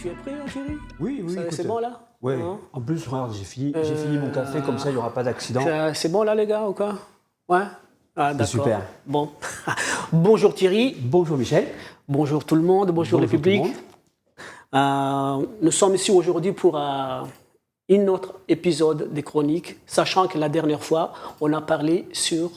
Tu es prêt, Thierry? Oui, oui. C'est bon là? Ouais. Hein? En plus, regarde, j'ai fini mon café, comme ça, il n'y aura pas d'accident. C'est bon là, les gars, ou quoi? Ouais? Ah, C'est d'accord. super. Bon. Bonjour Thierry. Bonjour Michel. Bonjour tout le monde. Bonjour le public. Nous sommes ici aujourd'hui pour un autre épisode des Chroniques, sachant que la dernière fois, on a parlé sur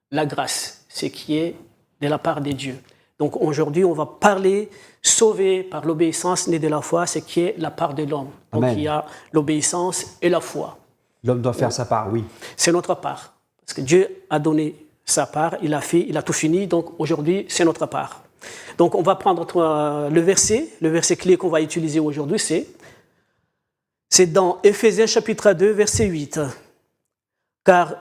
la grâce, ce qui est de la part de Dieu. Donc aujourd'hui, on va parler sauvé par l'obéissance née de la foi, ce qui est la part de l'homme. Donc Amen. il y a l'obéissance et la foi. L'homme doit faire sa part, oui. C'est notre part. Parce que Dieu a donné sa part, il a fait, il a tout fini. Donc aujourd'hui, c'est notre part. Donc on va prendre le verset clé qu'on va utiliser aujourd'hui, c'est dans Éphésiens chapitre 2, verset 8. Car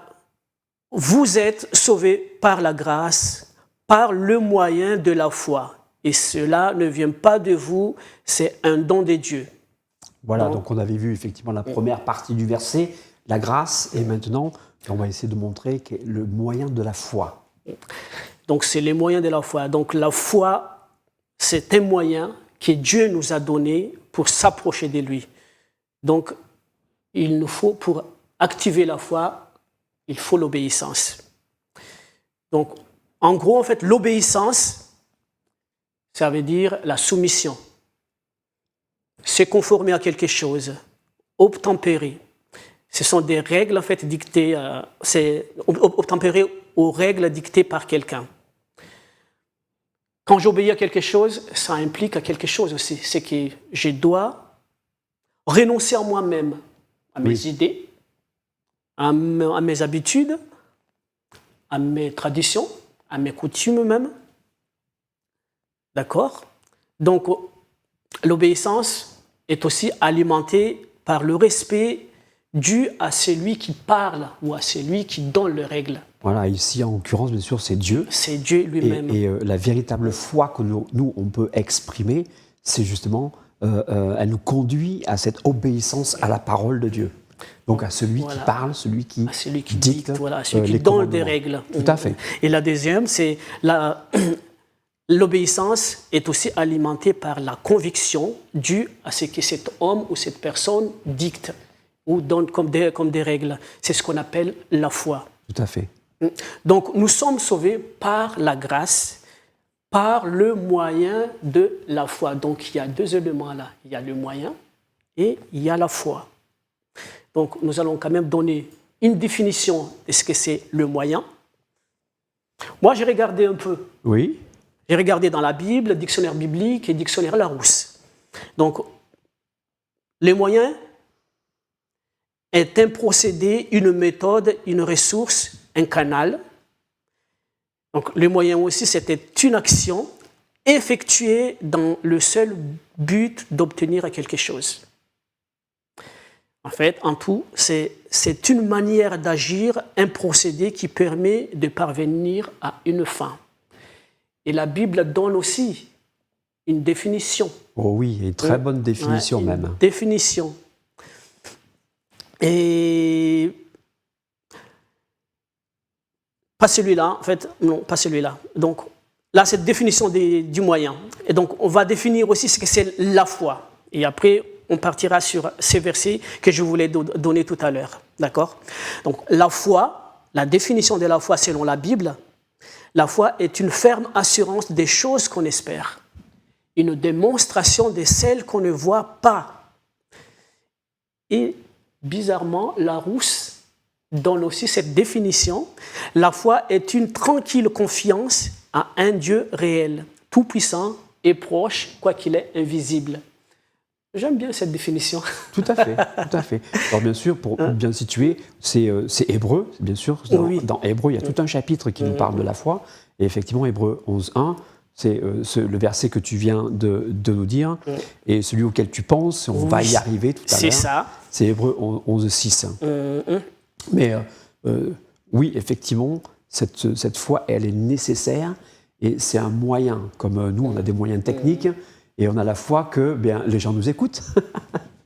vous êtes sauvés par la grâce, par le moyen de la foi. Et cela ne vient pas de vous, c'est un don de Dieu. Voilà, donc on avait vu effectivement la première partie du verset, la grâce, et maintenant, on va essayer de montrer que le moyen de la foi. Donc c'est les moyens de la foi. Donc la foi, c'est un moyen que Dieu nous a donné pour s'approcher de lui. Donc il nous faut, pour activer la foi, il faut l'obéissance. Donc en gros, en fait, l'obéissance, ça veut dire la soumission. Se conformer à quelque chose, obtempérer. Ce sont des règles en fait dictées, obtempérer aux règles dictées par quelqu'un. Quand j'obéis à quelque chose, ça implique à quelque chose aussi. C'est que je dois renoncer à moi-même, à mes idées, à mes habitudes, à mes traditions, à mes coutumes même. D'accord? Donc, l'obéissance est aussi alimentée par le respect dû à celui qui parle ou à celui qui donne les règles. Voilà, ici en l'occurrence, bien sûr, c'est Dieu. C'est Dieu lui-même. Et la véritable foi que nous, on peut exprimer, c'est justement, elle nous conduit à cette obéissance à la parole de Dieu. Donc à celui qui parle, celui qui dicte, voilà, celui qui donne des règles. Tout à fait. Et la deuxième, c'est l'obéissance est aussi alimentée par la conviction due à ce que cet homme ou cette personne dicte ou donne comme des règles. C'est ce qu'on appelle la foi. Tout à fait. Donc nous sommes sauvés par la grâce, par le moyen de la foi. Donc il y a deux éléments là. Il y a le moyen et il y a la foi. Donc nous allons quand même donner une définition de ce que c'est le moyen. Moi j'ai regardé un peu. Oui. J'ai regardé dans la Bible, dictionnaire biblique et dictionnaire Larousse. Donc, les moyens est un procédé, une méthode, une ressource, un canal. Donc, les moyens aussi, c'était une action effectuée dans le seul but d'obtenir quelque chose. En fait, en tout, c'est une manière d'agir, un procédé qui permet de parvenir à une fin. Et la Bible donne aussi une définition. Oh oui, une très bonne définition même. Une définition. Et pas celui-là, en fait, non, pas celui-là. Donc là, cette définition du moyen. Et donc, on va définir aussi ce que c'est la foi. Et après, on partira sur ces versets que je voulais donner tout à l'heure. D'accord? Donc, la foi, la définition de la foi selon la Bible, la foi est une ferme assurance des choses qu'on espère, une démonstration de celles qu'on ne voit pas. Et bizarrement, Larousse donne aussi cette définition. La foi est une tranquille confiance à un Dieu réel, tout-puissant et proche, quoiqu'il est invisible. J'aime bien cette définition. Tout à fait, tout à fait. Alors bien sûr, pour bien situer, c'est Hébreux, bien sûr. Dans Hébreux, il y a tout un chapitre qui nous parle de la foi. Et effectivement, Hébreux 11.1, c'est le verset que tu viens de nous dire, et celui auquel tu penses, on va y arriver tout à l'heure. C'est ça. C'est Hébreux 11.6. Mais oui, effectivement, cette foi, elle est nécessaire, et c'est un moyen. Comme nous, on a des moyens techniques, et on a la foi que les gens nous écoutent.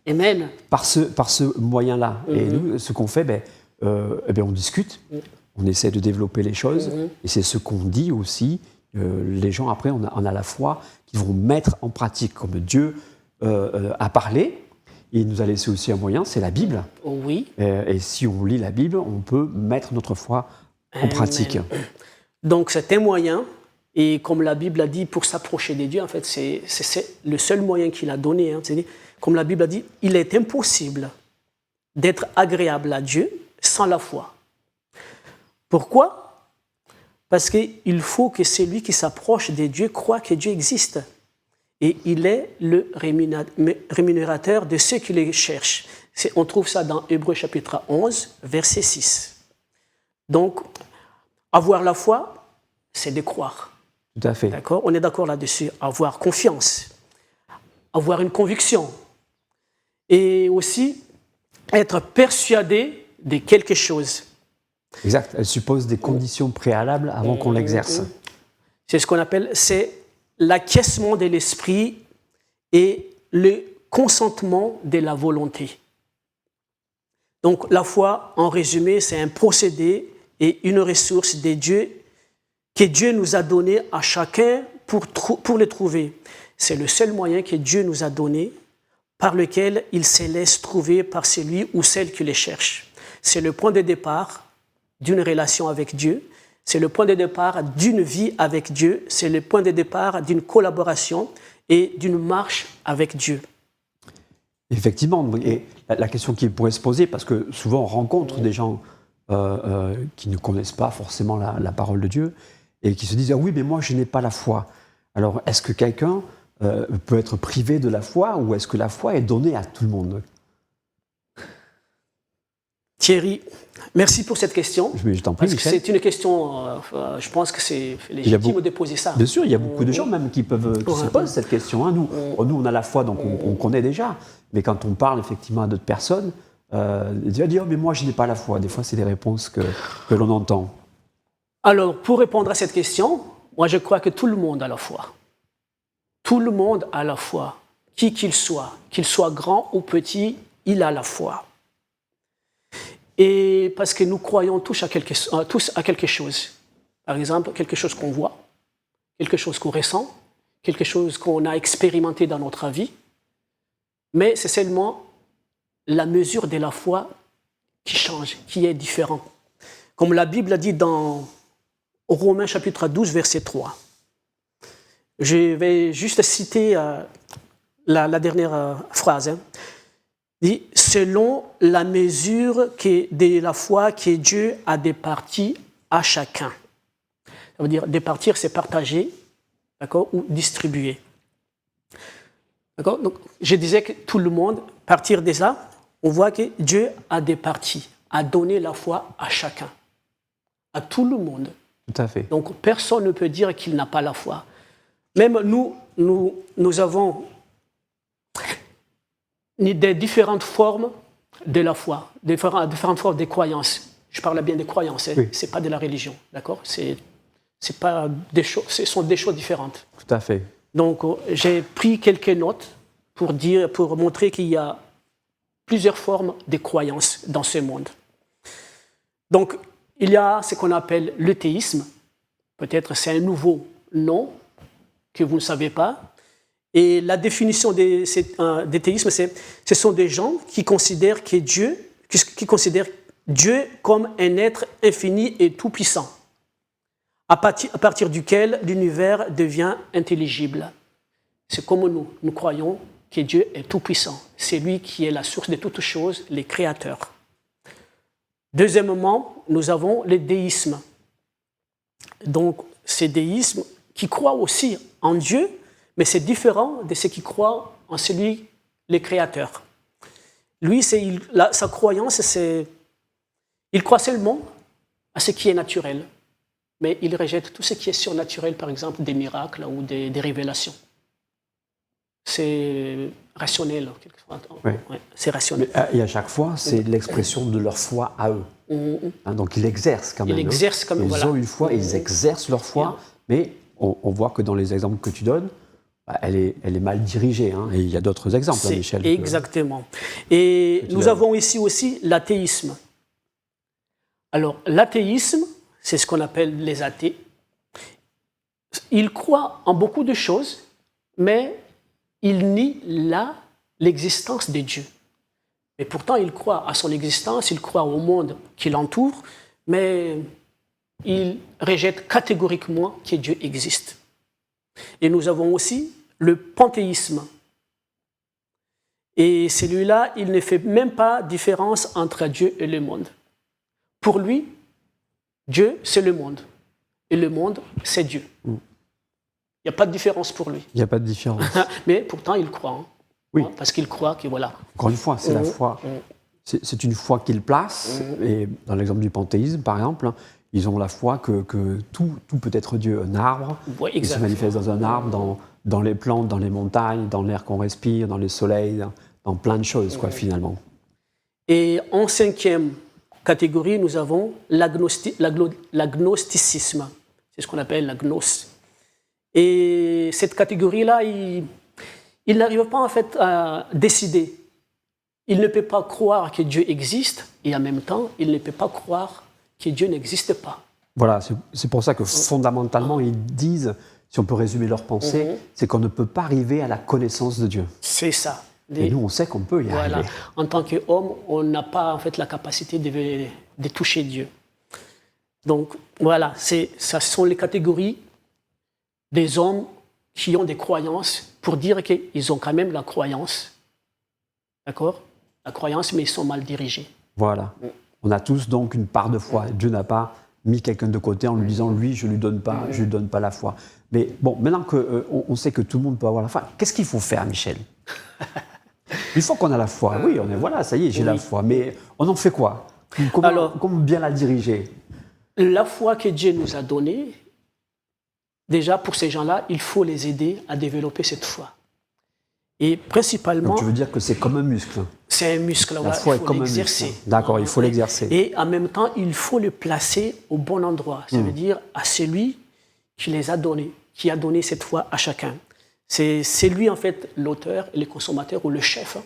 Amen. Par ce moyen-là. Et nous, ce qu'on fait, on discute, on essaie de développer les choses, et c'est ce qu'on dit aussi. Les gens, après, on a la foi qu'ils vont mettre en pratique, comme Dieu a parlé. Il nous a laissé aussi un moyen, c'est la Bible. Oui. Et si on lit la Bible, on peut mettre notre foi en pratique. Donc c'est un moyen, et comme la Bible a dit, pour s'approcher de Dieu, en fait, c'est le seul moyen qu'il a donné. Hein. C'est-à-dire, comme la Bible a dit, il est impossible d'être agréable à Dieu sans la foi. Pourquoi? Parce qu'il faut que celui qui s'approche de Dieu croit que Dieu existe. Et il est le rémunérateur de ceux qui le cherchent. On trouve ça dans Hébreux chapitre 11, verset 6. Donc, avoir la foi, c'est de croire. Tout à fait. D'accord? On est d'accord là-dessus. Avoir confiance, avoir une conviction. Et aussi, être persuadé de quelque chose. Exact. Elle suppose des conditions préalables avant qu'on l'exerce. C'est ce qu'on appelle, c'est l'acquiescement de l'esprit et le consentement de la volonté. Donc la foi, en résumé, c'est un procédé et une ressource de Dieu que Dieu nous a donné à chacun pour le trouver. C'est le seul moyen que Dieu nous a donné par lequel il se laisse trouver par celui ou celle qui le cherche. C'est le point de départ d'une relation avec Dieu. C'est le point de départ d'une vie avec Dieu, c'est le point de départ d'une collaboration et d'une marche avec Dieu. Effectivement, et la question qui pourrait se poser, parce que souvent on rencontre des gens qui ne connaissent pas forcément la parole de Dieu et qui se disent « Ah oui, mais moi je n'ai pas la foi ». Alors est-ce que quelqu'un peut être privé de la foi ou est-ce que la foi est donnée à tout le monde? Thierry, merci pour cette question. Je t'en prie, parce que c'est une question, je pense que c'est légitime de poser ça. Bien sûr, il y a beaucoup de gens même qui se posent cette question. Hein. Nous, on a la foi, donc on connaît déjà. Mais quand on parle effectivement à d'autres personnes, ils vont dire « mais moi je n'ai pas la foi ». Des fois, c'est des réponses que l'on entend. Alors, pour répondre à cette question, moi je crois que tout le monde a la foi. Tout le monde a la foi. Qui qu'il soit grand ou petit, il a la foi. Et parce que nous croyons tous à quelque chose. Par exemple, quelque chose qu'on voit, quelque chose qu'on ressent, quelque chose qu'on a expérimenté dans notre vie. Mais c'est seulement la mesure de la foi qui change, qui est différente. Comme la Bible a dit dans Romains chapitre 12, verset 3. Je vais juste citer la dernière phrase. Hein. Dit, selon la mesure de la foi que Dieu a départie à chacun. Ça veut dire départir, c'est partager, d'accord, ou distribuer. D'accord. Donc, je disais que tout le monde, à partir de ça, on voit que Dieu a départi, a donné la foi à chacun, à tout le monde. Tout à fait. Donc, personne ne peut dire qu'il n'a pas la foi. Même nous avons des différentes formes de la foi, différentes formes des croyances. Je parle bien des croyances, hein. Oui. Ce n'est pas de la religion, d'accord? Ce sont des choses différentes. Tout à fait. Donc, j'ai pris quelques notes pour montrer qu'il y a plusieurs formes de croyances dans ce monde. Donc, il y a ce qu'on appelle le théisme. Peut-être c'est un nouveau nom que vous ne savez pas. Et la définition des théismes, ce sont des gens qui considèrent Dieu comme un être infini et tout-puissant, à partir duquel l'univers devient intelligible. C'est comme nous croyons que Dieu est tout-puissant. C'est lui qui est la source de toutes choses, les créateurs. Deuxièmement, nous avons le déisme. Donc, c'est déisme qui croit aussi en Dieu, mais c'est différent de ceux qui croient en celui, le Créateur. Lui, sa croyance, il croit seulement à ce qui est naturel, mais il rejette tout ce qui est surnaturel, par exemple des miracles ou des révélations. C'est rationnel, quelquefois. Oui. Ouais, c'est rationnel. Et à chaque fois, c'est l'expression de leur foi à eux. Hein, donc ils exercent quand même. Ils ont une foi, ils exercent leur foi, mais on voit que dans les exemples que tu donnes, elle est mal dirigée. Hein, et il y a d'autres exemples, hein, Michel. Exactement. Et nous avons ici aussi l'athéisme. Alors, l'athéisme, c'est ce qu'on appelle les athées. Ils croient en beaucoup de choses, mais il nie l'existence de Dieu. Et pourtant, il croit à son existence, il croit au monde qui l'entoure, mais il rejette catégoriquement que Dieu existe. Et nous avons aussi le panthéisme. Et celui-là, il ne fait même pas différence entre Dieu et le monde. Pour lui, Dieu, c'est le monde. Et le monde, c'est Dieu. Il n'y a pas de différence pour lui. Il n'y a pas de différence. Mais pourtant, il croit. Oui. Parce qu'il croit que voilà. Encore une fois, c'est la foi. C'est une foi qu'il place. Et dans l'exemple du panthéisme, par exemple, ils ont la foi que tout peut être Dieu. Un arbre, il se manifeste dans un arbre, dans les plantes, dans les montagnes, dans l'air qu'on respire, dans les soleils, dans plein de choses, quoi, finalement. Et en 5e catégorie, nous avons l'agnosticisme. C'est ce qu'on appelle la gnose. Et cette catégorie-là, il n'arrive pas en fait à décider. Il ne peut pas croire que Dieu existe et en même temps, il ne peut pas croire que Dieu n'existe pas. Voilà, c'est pour ça que fondamentalement, ils disent, si on peut résumer leur pensée, c'est qu'on ne peut pas arriver à la connaissance de Dieu. C'est ça. Et nous, on sait qu'on peut y arriver. En tant qu'homme, on n'a pas en fait la capacité de toucher Dieu. Donc voilà, ce sont les catégories des hommes qui ont des croyances pour dire qu'ils ont quand même la croyance. D'accord ? La croyance, mais ils sont mal dirigés. Voilà. On a tous donc une part de foi. Dieu n'a pas mis quelqu'un de côté en lui disant, lui, je ne lui donne pas la foi. Mais bon, maintenant qu'on sait que tout le monde peut avoir la foi, qu'est-ce qu'il faut faire, Michel ? Une fois qu'on a la foi, oui, voilà, ça y est, j'ai la foi. Mais on en fait quoi ? Comment bien la diriger ? La foi que Dieu nous a donnée, déjà pour ces gens-là, il faut les aider à développer cette foi. Et principalement... Donc tu veux dire que c'est comme un muscle ? C'est un muscle, la foi est comme l'exercer. Un muscle. D'accord, il faut l'exercer. Et en même temps, il faut le placer au bon endroit. Ça veut dire à celui qui les a donnés, qui a donné cette foi à chacun. C'est lui, en fait, l'auteur, le consommateur ou le chef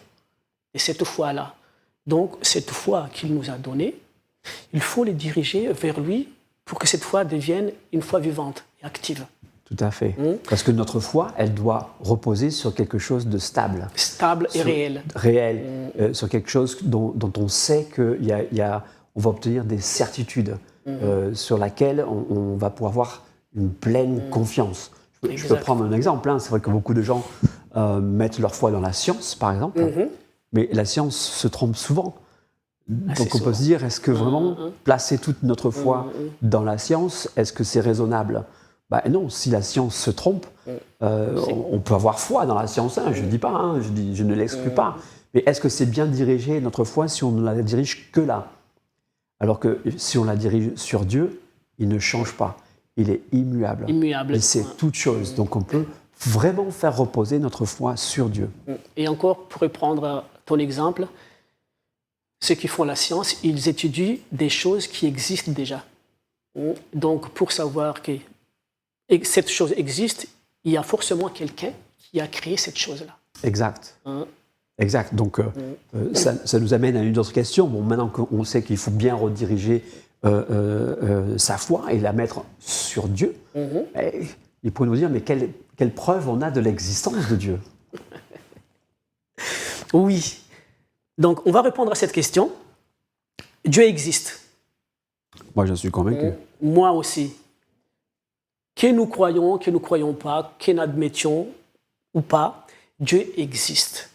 de cette foi-là. Donc, cette foi qu'il nous a donnée, il faut les diriger vers lui pour que cette foi devienne une foi vivante et active. Tout à fait. Parce que notre foi, elle doit reposer sur quelque chose de stable. Stable et réel. Réel. Sur quelque chose dont on sait qu'on va obtenir des certitudes, sur laquelle on va pouvoir avoir une pleine confiance. Je peux prendre un exemple. C'est vrai que beaucoup de gens mettent leur foi dans la science, par exemple. Mais la science se trompe souvent. Donc on peut se dire, est-ce que vraiment placer toute notre foi dans la science, est-ce que c'est raisonnable ? Non, si la science se trompe, on peut avoir foi dans la science, je ne dis pas, je ne l'exclus pas. Mais est-ce que c'est bien diriger notre foi si on ne la dirige que là ? Alors que si on la dirige sur Dieu, il ne change pas. Il est immuable. Il sait toutes choses. Donc on peut vraiment faire reposer notre foi sur Dieu. Et encore, pour reprendre ton exemple, ceux qui font la science, ils étudient des choses qui existent déjà. Donc pour savoir que cette chose existe, il y a forcément quelqu'un qui a créé cette chose-là. Exact. Exact. Donc ça nous amène à une autre question. Bon, maintenant qu'on sait qu'il faut bien rediriger sa foi et la mettre sur Dieu, il pourrait nous dire, mais quelle preuve on a de l'existence de Dieu ? Oui. Donc, on va répondre à cette question. Dieu existe. Moi, je suis convaincu. Moi aussi. Que nous croyons pas, que nous admettions ou pas, Dieu existe.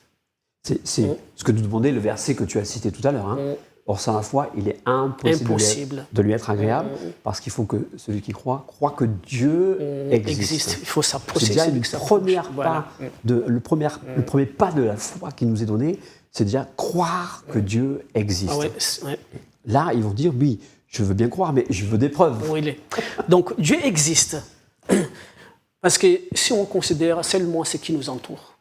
C'est ce que nous demandait le verset que tu as cité tout à l'heure. Or, sans la foi, il est impossible de lui être agréable, parce qu'il faut que celui qui croit que Dieu existe. Il faut s'approcher. C'est déjà le premier pas de la foi qui nous est donné, c'est déjà croire que Dieu existe. Là, ils vont dire, oui, je veux bien croire, mais je veux des preuves. Donc, Dieu existe. Parce que si on considère seulement ce qui nous entoure,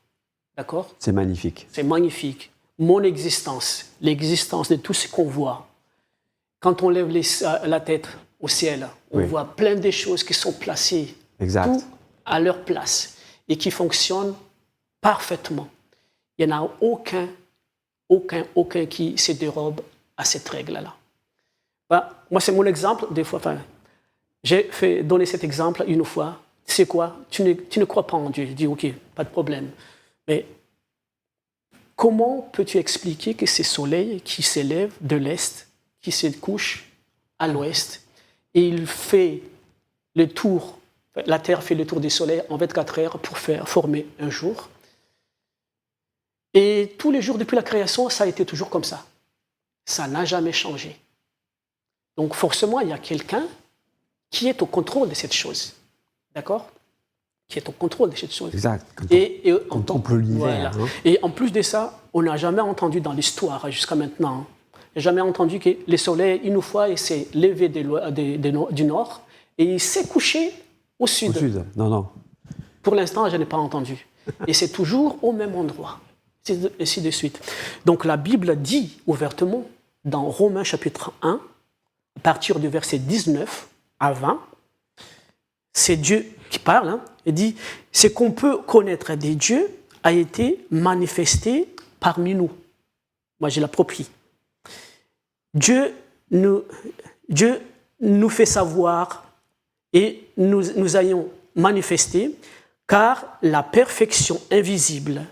d'accord ? C'est magnifique. C'est magnifique. Mon existence, l'existence de tout ce qu'on voit. Quand on lève la tête au ciel, on voit plein de choses qui sont placées tout à leur place et qui fonctionnent parfaitement. Il n'y en a aucun qui se dérobe à cette règle-là. Moi, c'est mon exemple. Des fois, j'ai donné cet exemple une fois. Tu sais quoi ? Tu ne crois pas en Dieu. Je dis, OK, pas de problème. Mais comment peux-tu expliquer que ce soleil qui s'élève de l'est, qui se couche à l'ouest, et il fait le tour, la Terre fait le tour du soleil en 24 heures pour former un jour. Et tous les jours depuis la création, ça a été toujours comme ça. Ça n'a jamais changé. Donc forcément, il y a quelqu'un qui est au contrôle de cette chose. D'accord ? Qui est au contrôle de cette chose. Exact. Et on contemple l'univers. Voilà. Et en plus de ça, on n'a jamais entendu dans l'histoire jusqu'à maintenant, on n'a jamais entendu que le soleil, une fois, il s'est levé du nord et il s'est couché au sud. Au sud, non. Pour l'instant, je n'ai pas entendu. Et c'est toujours au même endroit, et ainsi de suite. Donc la Bible dit ouvertement, dans Romains chapitre 1, à partir du verset 19 à 20, c'est Dieu qui parle, hein, et dit « Ce qu'on peut connaître des dieux a été manifesté parmi nous. » Moi, je l'approprie. Dieu nous fait savoir et nous ayons manifesté, car la perfection invisible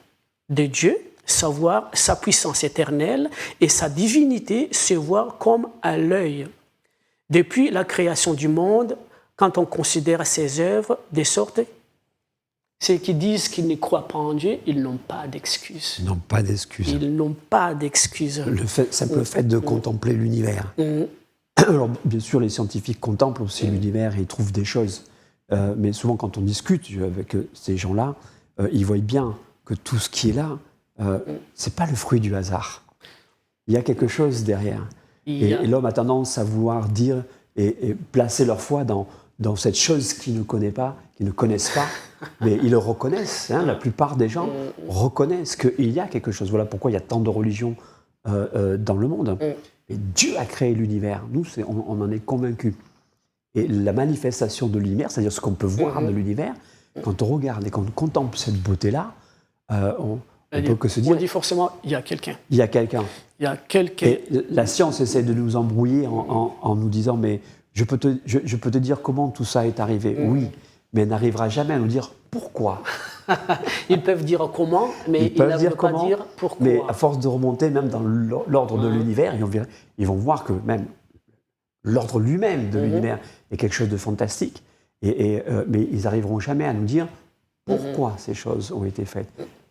de Dieu, savoir sa puissance éternelle et sa divinité, se voit comme à l'œil. Depuis la création du monde, quand on considère ses œuvres, de sorte, ceux qui disent qu'ils ne croient pas en Dieu, ils n'ont pas d'excuses. Ils n'ont pas d'excuses. Ils n'ont pas d'excuses. Le simple fait de contempler l'univers. Alors, bien sûr, les scientifiques contemplent aussi l'univers et ils trouvent des choses. Mais souvent, quand on discute avec ces gens-là, ils voient bien que tout ce qui est là, c'est pas le fruit du hasard. Il y a quelque chose derrière. Et l'homme a tendance à vouloir dire et placer leur foi dans cette chose qu'ils ne connaissent pas, mais ils le reconnaissent. Hein, la plupart des gens reconnaissent qu'il y a quelque chose. Voilà pourquoi il y a tant de religions dans le monde. Et Dieu a créé l'univers. Nous, on en est convaincus. Et la manifestation de l'univers, c'est-à-dire ce qu'on peut voir de l'univers, quand on regarde et quand on contemple cette beauté-là, on peut que se dire... On dit forcément, il y a quelqu'un. Il y a quelqu'un. Il y a quelqu'un. Et la science essaie de nous embrouiller en nous disant, mais je peux te dire comment tout ça est arrivé. Oui, mais elle n'arrivera jamais à nous dire pourquoi. Ils peuvent dire comment, mais ils ne peuvent pas dire pourquoi. Mais à force de remonter même dans l'ordre de l'univers, ils vont voir que même l'ordre lui-même de l'univers est quelque chose de fantastique. Mais ils n'arriveront jamais à nous dire pourquoi ces choses ont été faites.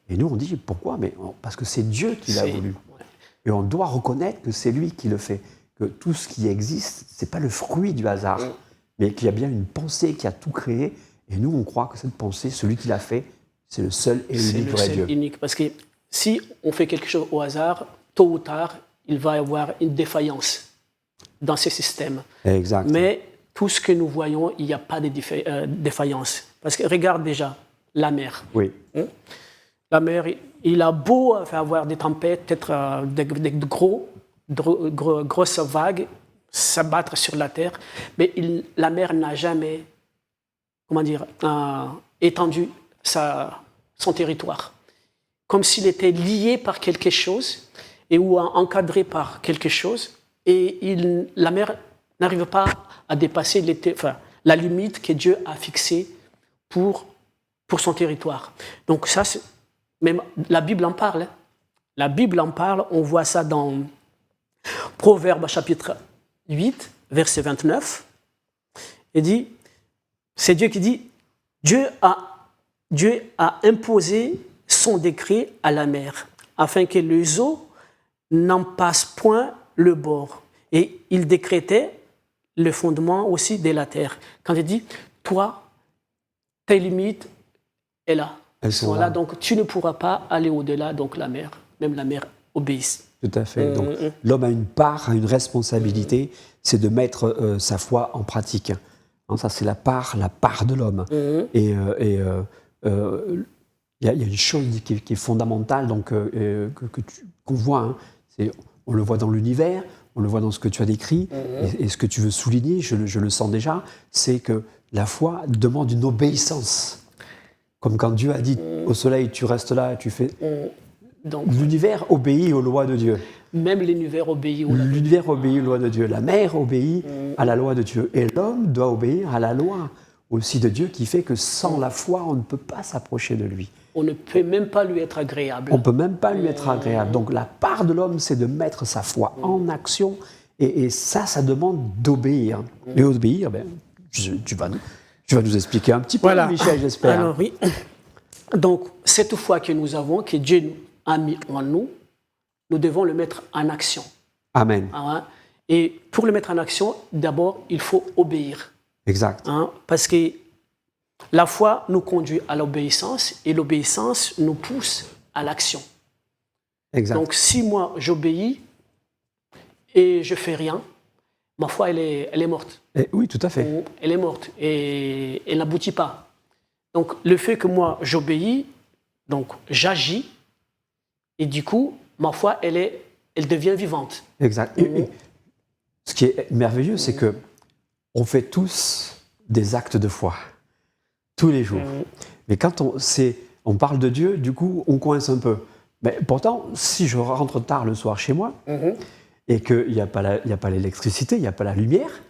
Et nous, on dit pourquoi ? Mais parce que c'est Dieu qui l'a voulu. Et on doit reconnaître que c'est lui qui le fait. Que tout ce qui existe, ce n'est pas le fruit du hasard, mais qu'il y a bien une pensée qui a tout créé. Et nous, on croit que cette pensée, celui qui l'a fait, c'est le seul et unique vrai Dieu. C'est unique, parce que si on fait quelque chose au hasard, tôt ou tard, il va y avoir une défaillance dans ce système. Exact. Mais tout ce que nous voyons, il n'y a pas de défaillance. Parce que regarde déjà la mer. Oui. La mer, il a beau avoir des tempêtes, peut-être des grosses vagues s'abattre sur la terre, mais la mer n'a jamais, étendu son territoire. Comme s'il était lié par quelque chose ou encadré par quelque chose, et la mer n'arrive pas à dépasser la limite que Dieu a fixée pour son territoire. Donc ça, même la Bible en parle. Hein. La Bible en parle, on voit ça dans Proverbes chapitre 8, verset 29. Il dit, c'est Dieu qui dit, Dieu a imposé son décret à la mer, afin que les eaux n'en passent point le bord. Et il décrétait le fondement aussi de la terre. Quand il dit, toi, tes limites est là. Elles sont là. Donc tu ne pourras pas aller au-delà, donc la mer, même la mer obéit. Tout à fait. Donc l'homme a une part, a une responsabilité, c'est de mettre sa foi en pratique. Hein, ça, c'est la part de l'homme. Et il y a une chose qui est fondamentale, donc, qu'on voit. Hein, on le voit dans l'univers, on le voit dans ce que tu as décrit, et ce que tu veux souligner, je le sens déjà, c'est que la foi demande une obéissance. Comme quand Dieu a dit au soleil, tu restes là, tu fais... Donc, l'univers obéit aux lois de Dieu. Même l'univers obéit aux lois de Dieu. L'univers obéit aux lois de Dieu. La mer obéit à la loi de Dieu. Et l'homme doit obéir à la loi aussi de Dieu qui fait que sans la foi, on ne peut pas s'approcher de lui. On ne peut même pas lui être agréable. On ne peut même pas lui être agréable. Donc la part de l'homme, c'est de mettre sa foi en action. Et ça demande d'obéir. Et obéir, tu vas nous expliquer un petit peu, voilà. Michel, j'espère. Alors oui. Donc cette foi que nous avons, que Dieu a mis en nous, nous devons le mettre en action. Amen. Et pour le mettre en action, d'abord, il faut obéir. Exact. Parce que la foi nous conduit à l'obéissance et l'obéissance nous pousse à l'action. Exact. Donc si moi j'obéis et je ne fais rien, ma foi elle est morte. Et oui, tout à fait. Elle est morte et elle n'aboutit pas. Donc le fait que moi j'obéis, donc j'agis et du coup ma foi elle devient vivante. Exact. Et ce qui est merveilleux, c'est que on fait tous des actes de foi tous les jours. Mais quand on parle de Dieu, du coup, on coince un peu. Mais pourtant, si je rentre tard le soir chez moi et qu'il n'y a pas l'électricité, il n'y a pas la lumière,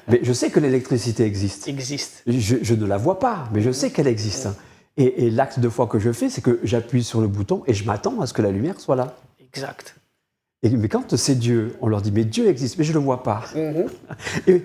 mais je sais que l'électricité existe. Je ne la vois pas, mais je sais qu'elle existe. Et l'acte de foi que je fais, c'est que j'appuie sur le bouton et je m'attends à ce que la lumière soit là. Exact. Mais quand c'est Dieu, on leur dit « mais Dieu existe, mais je ne le vois pas ». Et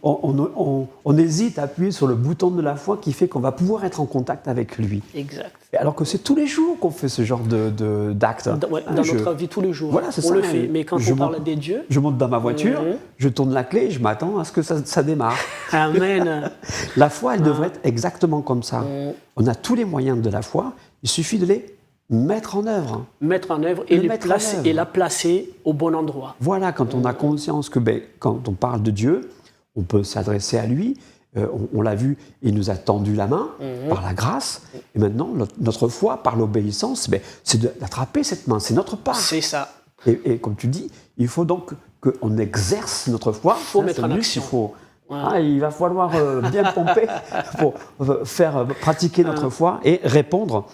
on hésite à appuyer sur le bouton de la foi qui fait qu'on va pouvoir être en contact avec lui. Exact. Alors que c'est tous les jours qu'on fait ce genre d'acte. Dans notre vie, tous les jours, voilà, c'est on ça, le fait. Mais quand on parle des dieux… Je monte dans ma voiture, je tourne la clé, je m'attends à ce que ça démarre. Amen. La foi, elle devrait être exactement comme ça. On a tous les moyens de la foi, il suffit de les mettre en œuvre. Mettre en œuvre et la placer au bon endroit. Voilà, quand on a conscience que quand on parle de Dieu, on peut s'adresser à lui. On l'a vu, il nous a tendu la main par la grâce. Et maintenant, notre foi, par l'obéissance, c'est d'attraper cette main. C'est notre part. C'est ça. Et comme tu dis, il faut donc qu'on exerce notre foi. Il faut mettre en action. Il va falloir bien pomper pour faire pratiquer notre foi et répondre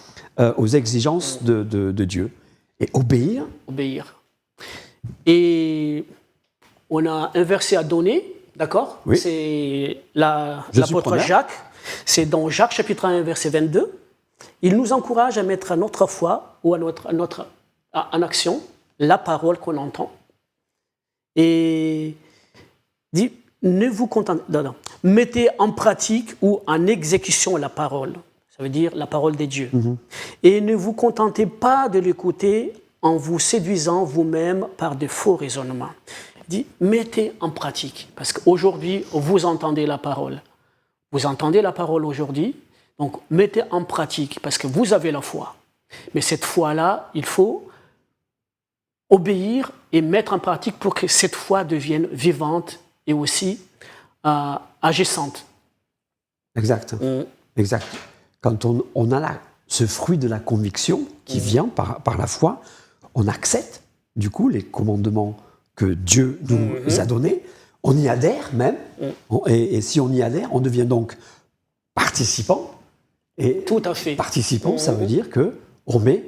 aux exigences de Dieu. Et obéir. Obéir. Et on a un verset à donner, d'accord ? Oui. C'est l'apôtre Jacques. C'est dans Jacques chapitre 1, verset 22. Il nous encourage à mettre à notre foi ou en action la parole qu'on entend. Et dit, ne vous contentez, mettez en pratique ou en exécution la parole. Ça veut dire la parole des dieux. Et ne vous contentez pas de l'écouter en vous séduisant vous-même par de faux raisonnements. Il dit, mettez en pratique. Parce qu'aujourd'hui, vous entendez la parole. Vous entendez la parole aujourd'hui, donc mettez en pratique, parce que vous avez la foi. Mais cette foi-là, il faut obéir et mettre en pratique pour que cette foi devienne vivante et aussi agissante. Exact. Exact. Quand on a ce fruit de la conviction qui vient par la foi, on accepte du coup les commandements que Dieu nous a donnés, on y adhère même, et si on y adhère, on devient donc participant. Et tout à fait. Participant, ça veut dire qu'on met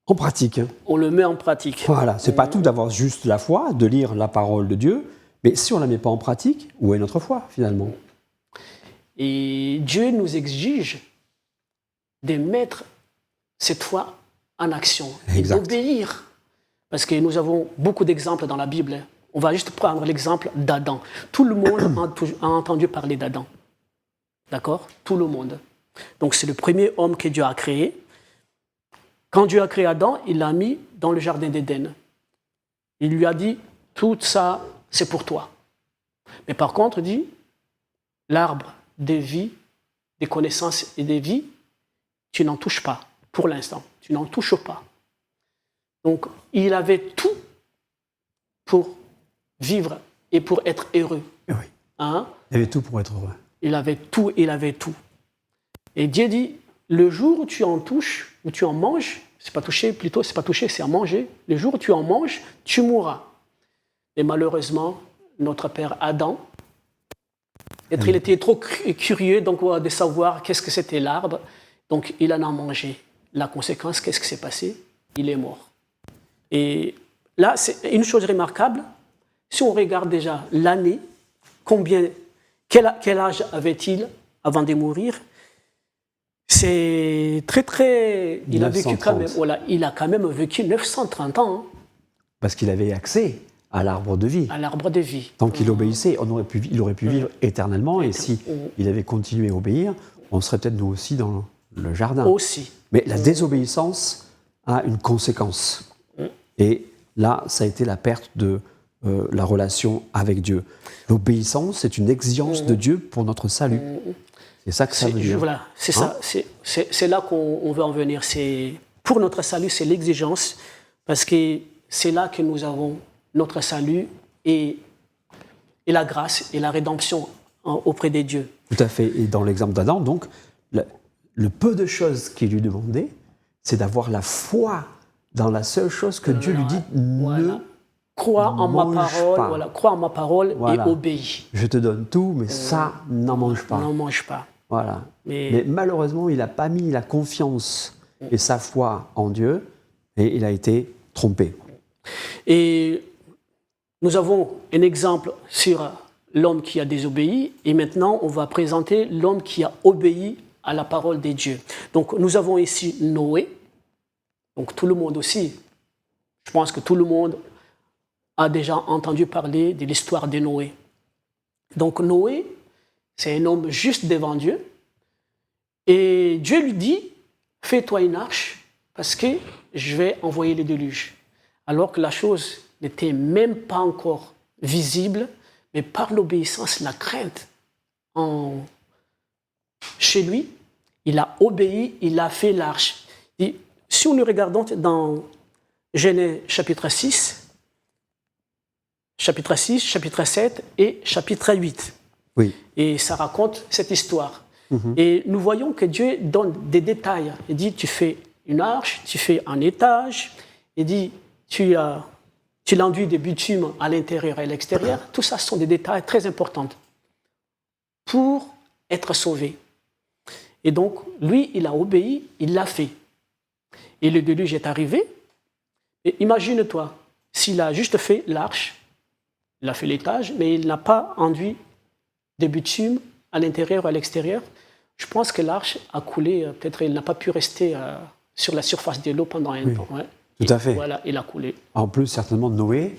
en pratique. On le met en pratique. Voilà, c'est pas tout d'avoir juste la foi, de lire la parole de Dieu, mais si on ne la met pas en pratique, où est notre foi finalement ? Et Dieu nous exige de mettre cette foi en action et d'obéir. Parce que nous avons beaucoup d'exemples dans la Bible. On va juste prendre l'exemple d'Adam. Tout le monde a entendu parler d'Adam. D'accord ? Tout le monde. Donc c'est le premier homme que Dieu a créé. Quand Dieu a créé Adam, il l'a mis dans le jardin d'Éden. Il lui a dit, tout ça, c'est pour toi. Mais par contre, il dit, l'arbre des vies, des connaissances et des vies, tu n'en touches pas, pour l'instant. Tu n'en touches pas. Donc, il avait tout pour vivre et pour être heureux. Oui. Hein? Il avait tout pour être heureux. Il avait tout. Et Dieu dit, le jour où tu en touches, où tu en manges, c'est pas toucher, c'est à manger. Le jour où tu en manges, tu mourras. Et malheureusement, notre père Adam, il était trop curieux donc, de savoir qu'est-ce que c'était l'arbre. Donc, il en a mangé. La conséquence, qu'est-ce qui s'est passé ? Il est mort. Et là, c'est une chose remarquable. Si on regarde déjà l'année, combien Quel âge avait-il avant de mourir? C'est très... Il a vécu quand même, voilà, il a quand même vécu 930 ans. Hein. Parce qu'il avait accès à l'arbre de vie. À l'arbre de vie. Tant qu'il obéissait, il aurait pu vivre éternellement. Et si il avait continué à obéir, on serait peut-être nous aussi dans le jardin. Aussi. Mais la désobéissance a une conséquence. Et là, ça a été la perte de la relation avec Dieu. L'obéissance, c'est une exigence de Dieu pour notre salut. C'est ça que ça veut dire. Voilà, c'est ça. C'est là qu'on veut en venir. Pour notre salut, c'est l'exigence, parce que c'est là que nous avons notre salut et la grâce et la rédemption auprès des dieux. Tout à fait. Et dans l'exemple d'Adam, donc, le peu de choses qu'il lui demandait, c'est d'avoir la foi dans la seule chose que Dieu lui dit, ne crois en ma parole, pas. Voilà, crois en ma parole et obéis. Je te donne tout, mais ça, n'en mange pas. N'en mange pas. Voilà. Mais malheureusement, il n'a pas mis la confiance et sa foi en Dieu, et il a été trompé. Et nous avons un exemple sur l'homme qui a désobéi, et maintenant on va présenter l'homme qui a obéi à la parole de Dieu. Donc nous avons ici Noé, donc tout le monde aussi, je pense que tout le monde a déjà entendu parler de l'histoire de Noé. Donc Noé, c'est un homme juste devant Dieu, et Dieu lui dit, fais-toi une arche, parce que je vais envoyer le déluge. Alors que la chose n'était même pas encore visible, mais par l'obéissance, la crainte chez lui, il a obéi, il a fait l'arche. Et si nous regardons dans Genèse chapitre 6, chapitre 7 et chapitre 8, oui. Et ça raconte cette histoire. Et nous voyons que Dieu donne des détails. Il dit, tu fais une arche, tu fais un étage, il dit, tu l'enduis de bitume à l'intérieur et à l'extérieur. Tout ça sont des détails très importants pour être sauvé. Et donc, lui, il a obéi, il l'a fait. Et le déluge est arrivé. Et imagine-toi, s'il a juste fait l'arche, il a fait l'étage, mais il n'a pas enduit de bitume à l'intérieur ou à l'extérieur, je pense que l'arche a coulé, peut-être il n'a pas pu rester sur la surface de l'eau pendant un temps. Ouais. Tout à fait. Voilà, il a coulé. En plus, certainement, Noé,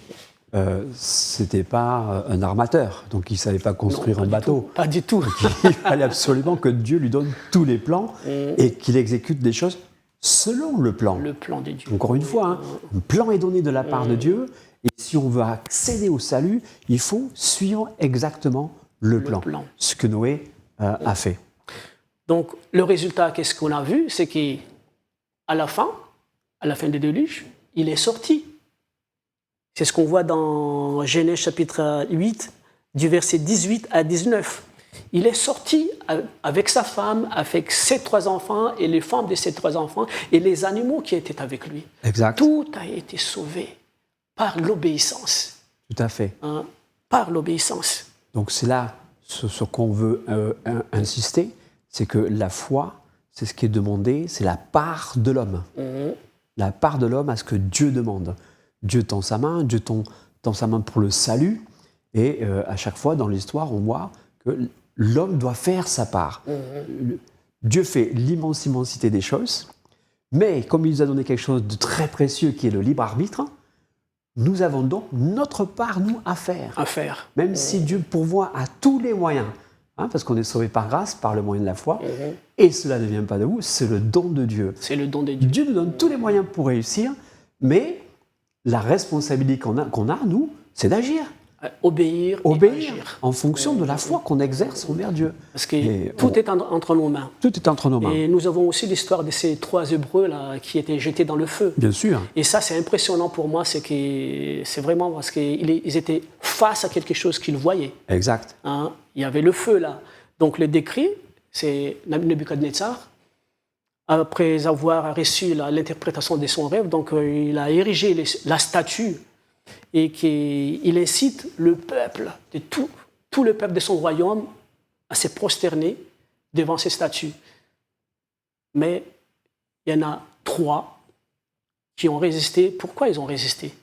c'était pas un armateur, donc il ne savait pas construire un bateau. Pas du tout. Il fallait absolument que Dieu lui donne tous les plans et qu'il exécute des choses selon le plan. Le plan de Dieu. Encore une fois, un plan est donné de la part de Dieu, et si on veut accéder au salut, il faut suivre exactement le plan. Ce que Noé a fait. Donc, le résultat, qu'est-ce qu'on a vu? C'est qu'à la fin du déluge, il est sorti. C'est ce qu'on voit dans Genèse chapitre 8, du verset 18 à 19. Il est sorti avec sa femme, avec ses 3 enfants et les femmes de ses 3 enfants et les animaux qui étaient avec lui. Exact. Tout a été sauvé par l'obéissance. Tout à fait. Hein, par l'obéissance. Donc c'est là ce qu'on veut insister, c'est que la foi, c'est ce qui est demandé, c'est la part de l'homme. La part de l'homme à ce que Dieu demande. Dieu tend sa main, Dieu tend sa main pour le salut, et à chaque fois dans l'histoire, on voit que l'homme doit faire sa part. Dieu fait l'immensité des choses, mais comme il nous a donné quelque chose de très précieux qui est le libre arbitre, nous avons donc notre part, nous, à faire. Même si Dieu pourvoit à tous les moyens, parce qu'on est sauvé par grâce, par le moyen de la foi, et cela ne vient pas de vous, c'est le don de Dieu. C'est le don de Dieu. Dieu nous donne tous les moyens pour réussir, mais la responsabilité qu'on a, nous, c'est d'agir. Obéir et agir. En fonction de la foi qu'on exerce envers Dieu. Parce que tout est entre nos mains. Tout est entre nos mains. Et nous avons aussi l'histoire de ces 3 Hébreux là, qui étaient jetés dans le feu. Bien sûr. Et ça, c'est impressionnant pour moi, c'est vraiment parce qu'ils étaient face à quelque chose qu'ils voyaient. Exact. Il y avait le feu là. Donc le décret, c'est Nebuchadnezzar, après avoir reçu l'interprétation de son rêve, donc il a érigé la statue et qu'il incite le peuple, tout le peuple de son royaume, à se prosterner devant ces statues. Mais il y en a 3 qui ont résisté. Pourquoi ils ont résisté?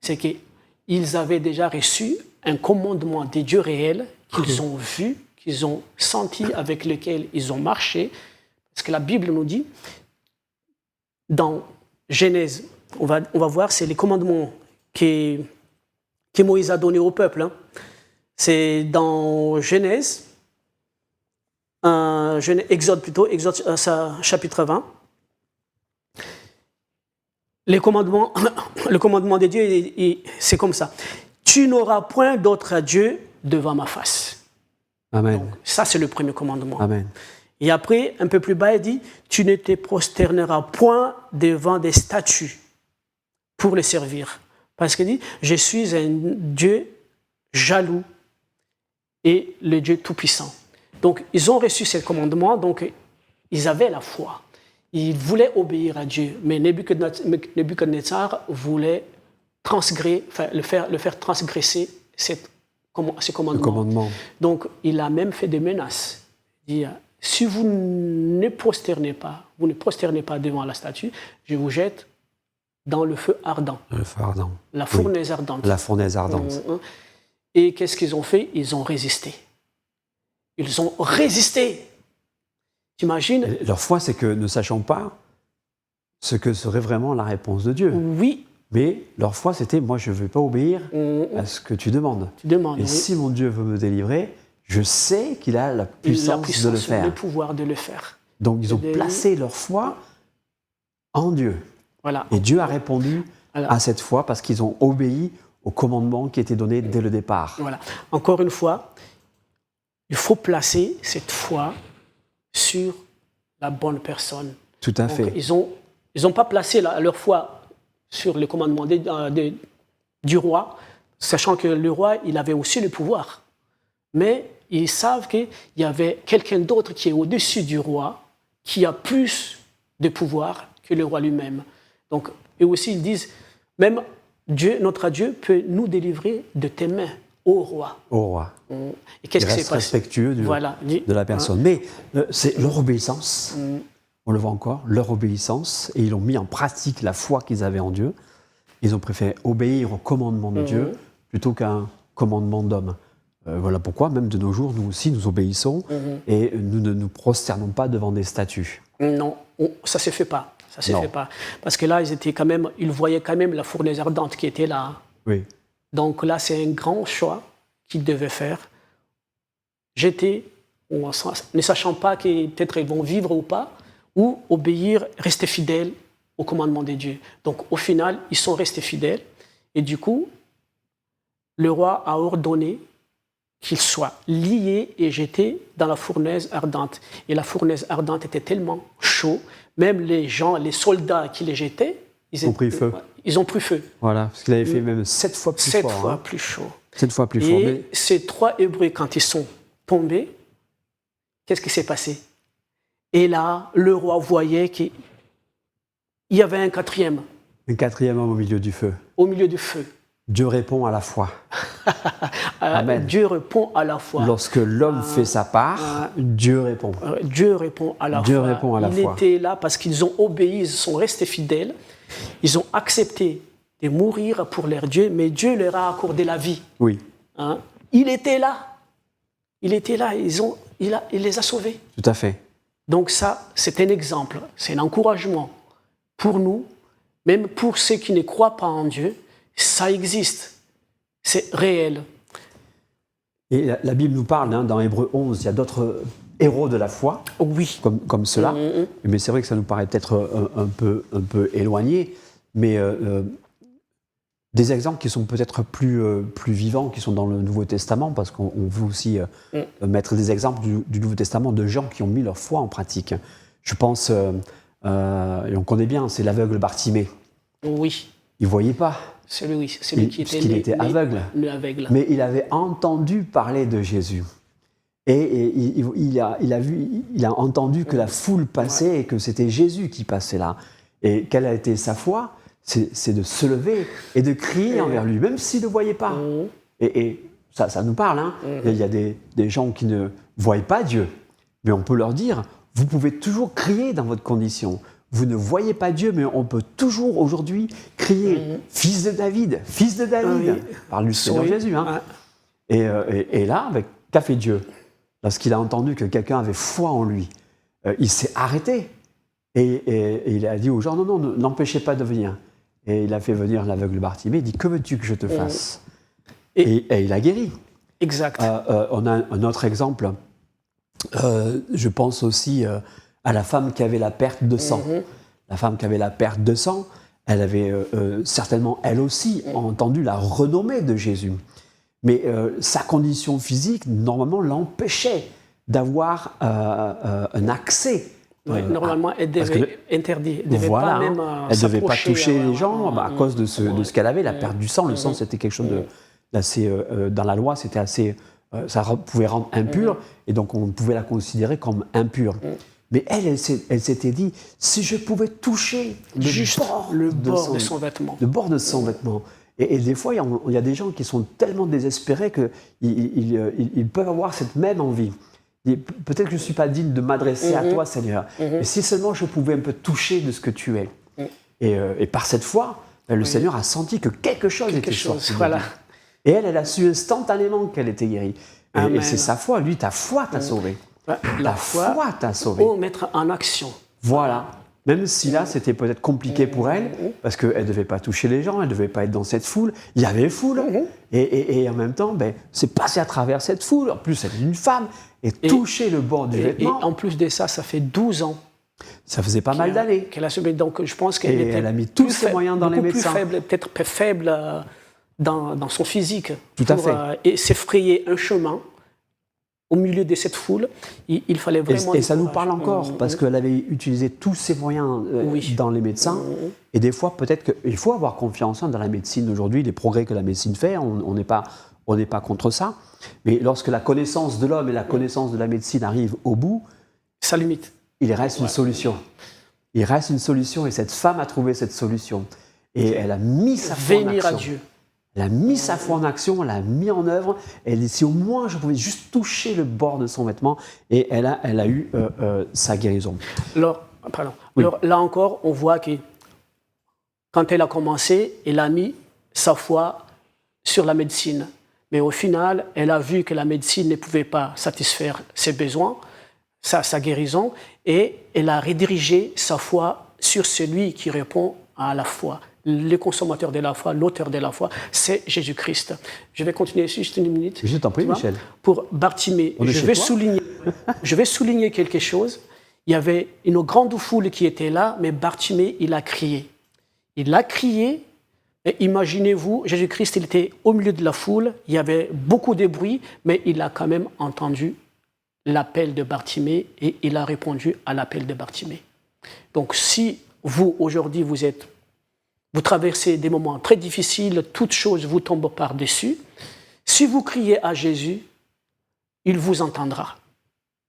C'est qu'ils avaient déjà reçu un commandement des dieux réels qu'ils ont vu qu'ils ont sentis, avec lesquels ils ont marché. Parce que la Bible nous dit, dans Genèse, on va voir, c'est les commandements que Moïse a donnés au peuple. Hein. C'est dans Genèse, Exode chapitre 20. Le commandement de Dieu, c'est comme ça. Tu n'auras point d'autre Dieu devant ma face. Amen. Donc, ça, c'est le premier commandement. Amen. Et après, un peu plus bas, il dit, tu ne te prosterneras point devant des statues pour les servir. Parce qu'il dit, je suis un Dieu jaloux et le Dieu tout-puissant. Donc, ils ont reçu ce commandement, donc ils avaient la foi. Ils voulaient obéir à Dieu, mais Nebuchadnezzar voulait le faire transgresser ce commandement. Donc, il a même fait des menaces. Il dit, si vous ne prosternez pas devant la statue, je vous jette dans le feu ardent. Le feu ardent. La fournaise ardente. La fournaise ardente. Et qu'est-ce qu'ils ont fait? Ils ont résisté. Ils ont résisté. T'imagines? Leur foi, c'est que ne sachant pas ce que serait vraiment la réponse de Dieu. Oui. Mais leur foi, c'était, moi, je ne vais pas obéir à ce que tu demandes. Et si mon Dieu veut me délivrer, je sais qu'il a la puissance de le faire. Le pouvoir de le faire. Donc, ils ont placé leur foi en Dieu. Voilà. Et Dieu a répondu à cette foi parce qu'ils ont obéi au commandement qui était donné dès le départ. Voilà. Encore une fois, il faut placer cette foi sur la bonne personne. Tout à fait. Ils ont pas placé leur foi sur le commandement du roi, sachant que le roi, il avait aussi le pouvoir. Mais ils savent qu'il y avait quelqu'un d'autre qui est au-dessus du roi, qui a plus de pouvoir que le roi lui-même. Donc, eux aussi, ils disent, même Dieu, notre Dieu, peut nous délivrer de tes mains, ô roi. Au roi. Et qu'est-ce qui s'est passé? Respectueux de la personne. Mais c'est leur obéissance, on le voit encore, leur obéissance, et ils ont mis en pratique la foi qu'ils avaient en Dieu. Ils ont préféré obéir au commandement de Dieu plutôt qu'à un commandement d'homme. Voilà pourquoi, même de nos jours, nous aussi, nous obéissons et nous ne nous prosternons pas devant des statues. Non, ça ne se fait pas. Ça se fait pas. Parce que là, ils voyaient quand même la fournaise ardente qui était là. Oui. Donc là, c'est un grand choix qu'ils devaient faire. Ne sachant pas que peut-être ils vont vivre ou pas, ou obéir, rester fidèles au commandement de Dieu. Donc au final, ils sont restés fidèles. Et du coup, le roi a ordonné qu'ils soient liés et jetés dans la fournaise ardente. Et la fournaise ardente était tellement chaude, même les soldats qui les jetaient, ils ont pris feu. Ils ont pris feu. Voilà, parce qu'il avait fait même 7 fois plus fort. 7 fois plus chaud. 7 fois plus fort. Et ces 3 Hébreux, quand ils sont tombés, qu'est-ce qui s'est passé? Et là, le roi voyait qu'il y avait un quatrième. Un quatrième homme au milieu du feu. Au milieu du feu. Dieu répond à la foi. Amen. Dieu répond à la foi. Lorsque l'homme fait sa part, Dieu répond. Dieu répond à la foi. Dieu répond à la foi. Il était là parce qu'ils ont obéi, ils sont restés fidèles. Ils ont accepté de mourir pour leur Dieu, mais Dieu leur a accordé la vie. Oui. Il était là. Il était là. Il les a sauvés. Tout à fait. Donc ça, c'est un exemple, c'est un encouragement pour nous, même pour ceux qui ne croient pas en Dieu. Ça existe, c'est réel. Et la Bible nous parle, dans Hébreux 11, il y a d'autres héros de la foi, oui, comme cela. Mais c'est vrai que ça nous paraît peut-être un peu éloigné, mais des exemples qui sont peut-être plus vivants, qui sont dans le Nouveau Testament, parce qu'on veut aussi mettre des exemples du Nouveau Testament de gens qui ont mis leur foi en pratique. Je pense, et on connaît bien, c'est l'aveugle Bartimée. Oui. Il ne voyait pas. C'est lui qui était aveugle. Mais il avait entendu parler de Jésus. Et il a entendu que la foule passait et que c'était Jésus qui passait là. Et quelle a été sa foi? C'est de se lever et de crier envers lui, même s'il ne voyait pas. Et ça nous parle. Il y a des gens qui ne voient pas Dieu. Mais on peut leur dire, vous pouvez toujours crier dans votre condition. Vous ne voyez pas Dieu, mais on peut toujours aujourd'hui crier « Fils de David, fils de David !» par le Seigneur Jésus. Et là, qu'a fait Dieu? lorsqu'il a entendu que quelqu'un avait foi en lui, il s'est arrêté et il a dit aux gens, non, n'empêchez pas de venir. Et il a fait venir l'aveugle Bartimée, il dit, que veux-tu que je te fasse ? Et il a guéri. Exact. On a un autre exemple, je pense aussi à la femme qui avait la perte de sang. La femme qui avait la perte de sang, elle avait certainement, elle aussi, entendu la renommée de Jésus. Mais sa condition physique, normalement, l'empêchait d'avoir un accès. Oui, normalement, elle devait interdire. Elle ne devait pas même elle ne devait pas toucher les gens à à cause de ce qu'elle avait, la perte du sang. Le sang, c'était quelque chose d'assez... dans la loi, c'était assez... ça pouvait rendre impure, et donc on pouvait la considérer comme impure. Mais elle s'était dit, si je pouvais toucher le bord de son vêtement. Le bord de son vêtement. Et des fois, il y a des gens qui sont tellement désespérés qu'ils peuvent avoir cette même envie. Peut-être que je ne suis pas digne de m'adresser à toi, Seigneur, mais si seulement je pouvais un peu toucher de ce que tu es. Et par cette foi, le Seigneur a senti que quelque chose était sorti. Voilà. Et elle a su instantanément qu'elle était guérie. Et c'est sa foi, lui, ta foi t'a sauvé. La foi t'a sauvé. Pour mettre en action. Voilà. Même si là, c'était peut-être compliqué pour elle, parce qu'elle ne devait pas toucher les gens, elle ne devait pas être dans cette foule. Il y avait foule. Et en même temps, c'est passé à travers cette foule. En plus, elle est une femme. Et toucher le bord du vêtement. Et en plus de ça, ça fait 12 ans. Ça faisait pas mal d'années. Qu'elle a subi. Donc je pense qu'elle était elle a mis tous ses moyens dans les médecins. Peut-être faible dans son physique. Tout à fait. Et s'effrayer un chemin au milieu de cette foule, il fallait vraiment... Et ça nous parle encore, parce qu'elle avait utilisé tous ses moyens dans les médecins. Et des fois, peut-être qu'il faut avoir confiance dans la médecine aujourd'hui, les progrès que la médecine fait, on n'est pas contre ça. Mais lorsque la connaissance de l'homme et la connaissance de la médecine arrivent au bout, ça limite. Il reste une solution. Il reste une solution, et cette femme a trouvé cette solution. Et elle a mis sa foi en action. Venir à Dieu. Elle a mis sa foi en action, elle l'a mis en œuvre. Elle dit, si au moins je pouvais juste toucher le bord de son vêtement, et elle a eu sa guérison. Alors, là encore, on voit que quand elle a commencé, elle a mis sa foi sur la médecine. Mais au final, elle a vu que la médecine ne pouvait pas satisfaire ses besoins, sa guérison, et elle a redirigé sa foi sur celui qui répond à la foi. Le consommateur de la foi, l'auteur de la foi, c'est Jésus-Christ. Je vais continuer juste une minute. Je t'en prie, Michel. Pour Bartimée, je vais souligner quelque chose. Il y avait une grande foule qui était là, mais Bartimée, il a crié. Il a crié, et imaginez-vous, Jésus-Christ, il était au milieu de la foule, il y avait beaucoup de bruit, mais il a quand même entendu l'appel de Bartimée, et il a répondu à l'appel de Bartimée. Donc si vous, aujourd'hui, vous traversez des moments très difficiles, toutes choses vous tombent par-dessus. Si vous criez à Jésus, il vous entendra.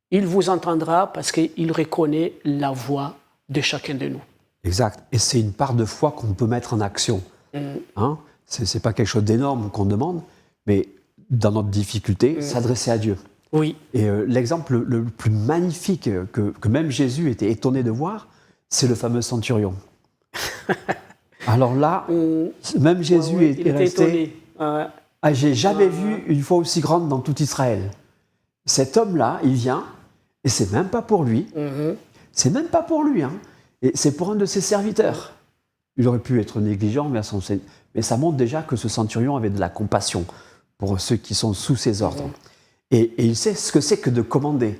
Il vous entendra parce qu'il reconnaît la voix de chacun de nous. Exact. Et c'est une part de foi qu'on peut mettre en action. Hein? Ce n'est pas quelque chose d'énorme qu'on demande, mais dans notre difficulté, s'adresser à Dieu. Oui. Et l'exemple le plus magnifique que même Jésus était étonné de voir, c'est le fameux centurion. Alors là, même Jésus est resté... j'ai jamais vu une foi aussi grande dans tout Israël. Cet homme-là, il vient, et c'est même pas pour lui. C'est même pas pour lui, hein. Et c'est pour un de ses serviteurs. Il aurait pu être négligent, mais ça montre déjà que ce centurion avait de la compassion pour ceux qui sont sous ses ordres. Et il sait ce que c'est que de commander.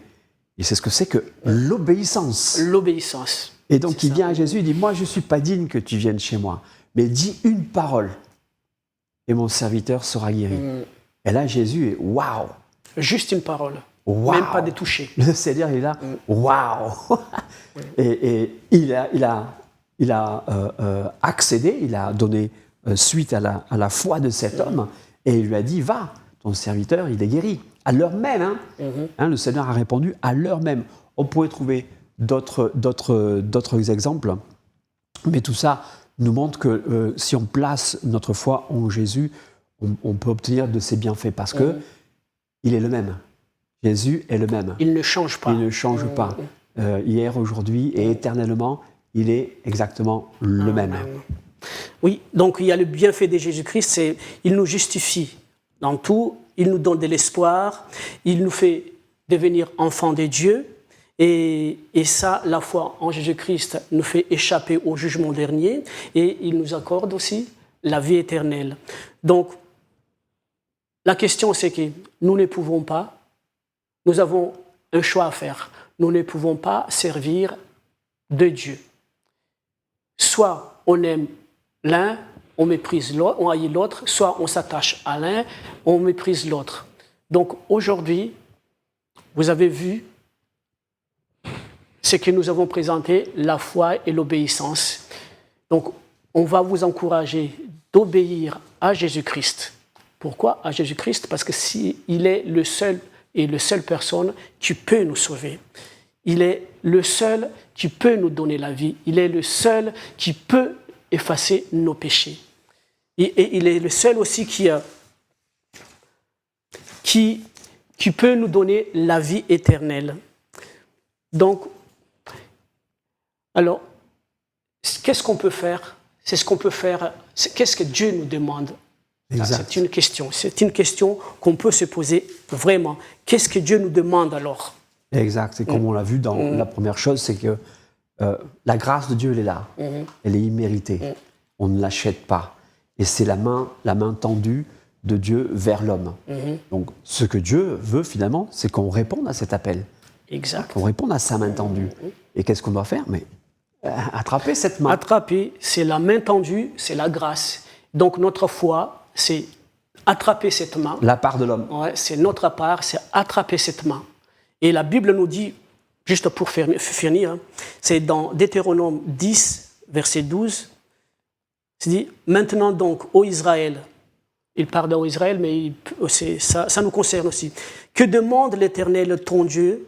Il sait ce que c'est que l'obéissance. L'obéissance. Et donc il vient à Jésus, il dit, moi je ne suis pas digne que tu viennes chez moi, mais dis une parole et mon serviteur sera guéri. Et là Jésus est waouh. Juste une parole, même pas de toucher. Le Seigneur est là, waouh. Et il a accédé, il a donné suite à la foi de cet homme, et il lui a dit, va, ton serviteur il est guéri. À l'heure même, le Seigneur a répondu à l'heure même. On pourrait trouver d'autres exemples. Mais tout ça nous montre que si on place notre foi en Jésus, on peut obtenir de ses bienfaits parce que il est le même. Jésus est le même. Il ne change pas. Il ne change pas. Hier, aujourd'hui et éternellement, il est exactement le même. Oui, donc il y a le bienfait de Jésus-Christ, il nous justifie dans tout, il nous donne de l'espoir, il nous fait devenir enfant de Dieu. Et ça, la foi en Jésus-Christ nous fait échapper au jugement dernier et il nous accorde aussi la vie éternelle. Donc, la question c'est que nous ne pouvons pas, nous avons un choix à faire. Nous ne pouvons pas servir de Dieu. Soit on aime l'un, on méprise l'autre, on haït l'autre, soit on s'attache à l'un, on méprise l'autre. Donc aujourd'hui, vous avez vu ce que nous avons présenté, la foi et l'obéissance. Donc on va vous encourager d'obéir à Jésus-Christ. Pourquoi à Jésus-Christ? Parce que il est le seul et la seule personne qui peut nous sauver. Il est le seul qui peut nous donner la vie. Il est le seul qui peut effacer nos péchés. Et il est le seul aussi qui peut nous donner la vie éternelle. Donc, alors, qu'est-ce qu'on peut faire? C'est ce qu'on peut faire. Qu'est-ce que Dieu nous demande? C'est une question. C'est une question qu'on peut se poser vraiment. Qu'est-ce que Dieu nous demande alors? Exact. C'est comme on l'a vu dans la première chose, c'est que la grâce de Dieu, elle est là. Elle est imméritée. On ne l'achète pas. Et c'est la main tendue de Dieu vers l'homme. Donc, ce que Dieu veut finalement, c'est qu'on réponde à cet appel. Exact. Qu'on réponde à sa main tendue. Et qu'est-ce qu'on doit faire? Mais attraper cette main. Attraper, c'est la main tendue, c'est la grâce. Donc notre foi, c'est attraper cette main. La part de l'homme. Ouais, c'est notre part, c'est attraper cette main. Et la Bible nous dit, juste pour finir, c'est dans Deutéronome 10, verset 12, c'est dit, maintenant donc, ô Israël, il parle d'ô Israël, mais ça nous concerne aussi, que demande l'Éternel ton Dieu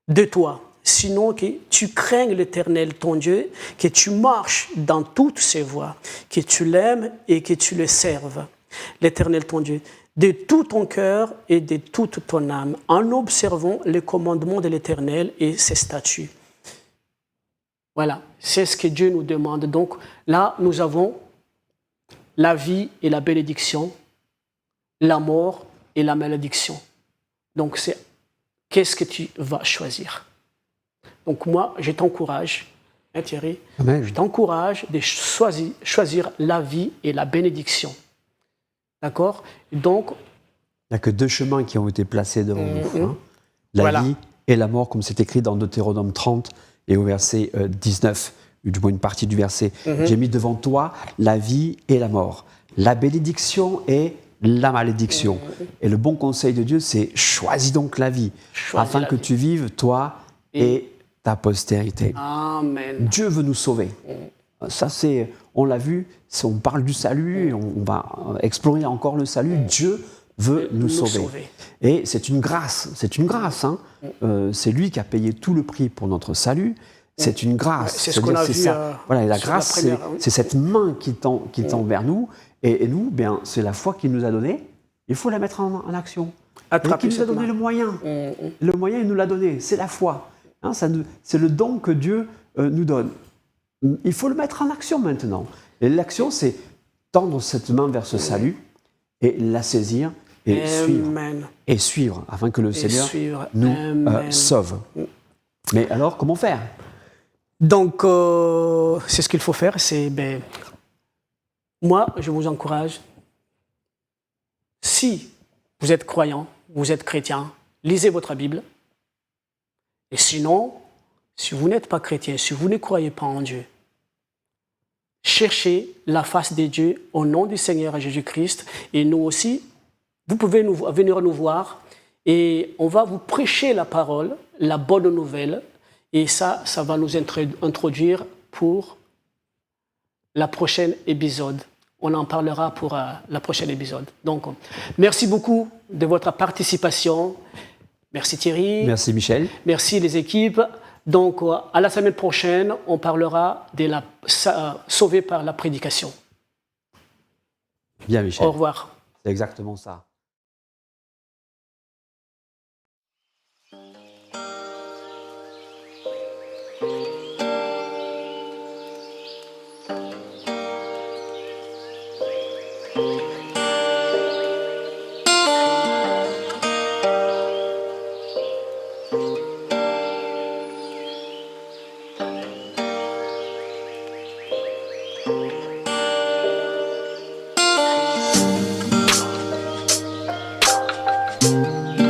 de toi, sinon que tu craignes l'Éternel ton Dieu, que tu marches dans toutes ses voies, que tu l'aimes et que tu le serves, l'Éternel ton Dieu, de tout ton cœur et de toute ton âme, en observant les commandements de l'Éternel et ses statuts. Voilà, c'est ce que Dieu nous demande. Donc là, nous avons la vie et la bénédiction, la mort et la malédiction. Donc c'est qu'est-ce que tu vas choisir? Donc moi, je t'encourage, hein, Thierry, Amen. Je t'encourage de choisir la vie et la bénédiction. D'accord? Donc, il n'y a que deux chemins qui ont été placés devant nous. Hein. La vie et la mort, comme c'est écrit dans Deutéronome 30 et au verset 19, du moins une partie du verset. J'ai mis devant toi la vie et la mort, la bénédiction et la malédiction. Et le bon conseil de Dieu, c'est choisis donc la vie, afin que tu vives, toi et ta postérité. Amen. Dieu veut nous sauver. Ça, on l'a vu, on parle du salut, on va explorer encore le salut. Dieu veut nous sauver. Et c'est une grâce. Hein. C'est lui qui a payé tout le prix pour notre salut. C'est une grâce. C'est ce qu'on a vu. Voilà, et la grâce, c'est cette main qui tend vers nous. Et nous, bien, c'est la foi qu'il nous a donnée. Il faut la mettre en action. Il nous a donné le moyen. Le moyen, il nous l'a donné. C'est la foi. Hein, c'est le don que Dieu nous donne. Il faut le mettre en action maintenant. Et l'action, c'est tendre cette main vers ce salut et la saisir et suivre afin que le Seigneur nous sauve. Mais alors, comment faire? Donc, c'est ce qu'il faut faire. Moi, je vous encourage, si vous êtes croyant, vous êtes chrétien, lisez votre Bible. Et sinon, si vous n'êtes pas chrétien, si vous ne croyez pas en Dieu, cherchez la face de Dieu au nom du Seigneur Jésus-Christ. Et nous aussi, vous pouvez venir nous voir et on va vous prêcher la parole, la bonne nouvelle. Et ça va nous introduire pour la prochaine épisode. On en parlera pour la prochaine épisode. Donc, merci beaucoup de votre participation. Merci Thierry. Merci Michel. Merci les équipes. Donc, à la semaine prochaine, on parlera de la sauver par la prédication. Bien Michel. Au revoir. C'est exactement ça. Amen.